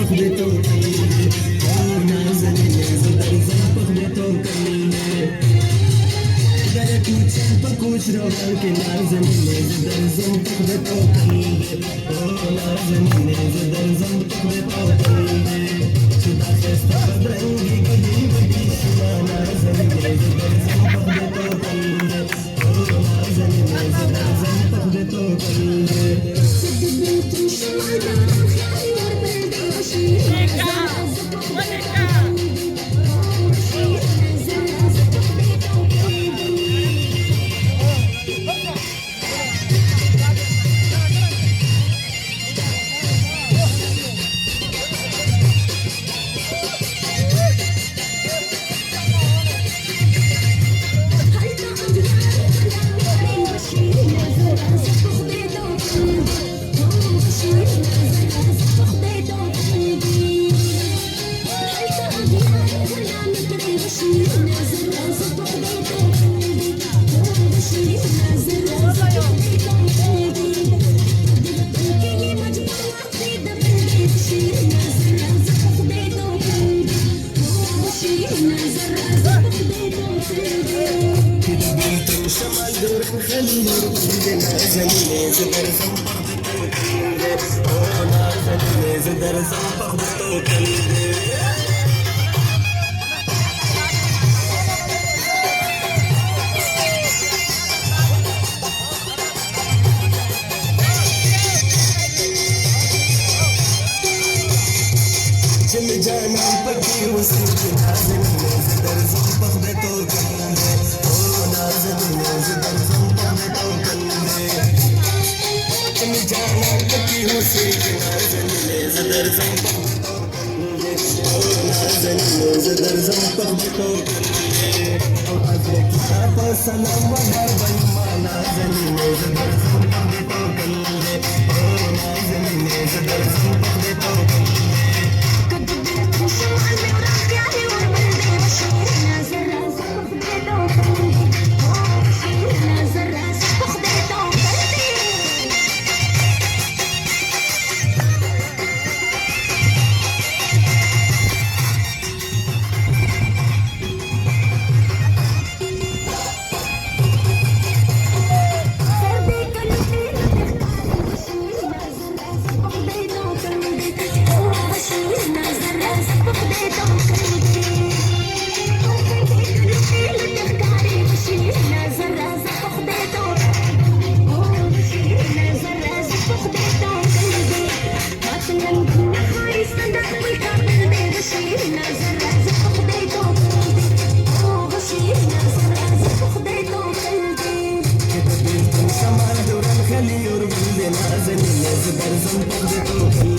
فخدته قلبي نازل زرزم فخدته قلبي قالت وتحبك وتروحك لازم زرزم فخدته قلبي لازم زرزم فخدته قلبي شو داخل استقبلني قدي بدي شو لازم زرزم فخدته قلبي لازم زرزم فخدته قلبي जाना पकी उसी नाज़िम ज़दर ज़ंपख दे तो कंदे ओ नाज़िम ज़दर ज़ंपख दे तो कंदे तुम जाना पकी उसी नाज़िम ज़दर ज़ंपख दे ओ नाज़िम ज़दर ज़ंपख दे तो कंदे ओ अजरे किताब सलाम वदर बन्मा नाज़िम ज़दर ज़ंपख दे तो कंदे ओ नाज़िम ज़दर ज़ंपख दे तो कंदे خلي يرقد نازل زبر زنبق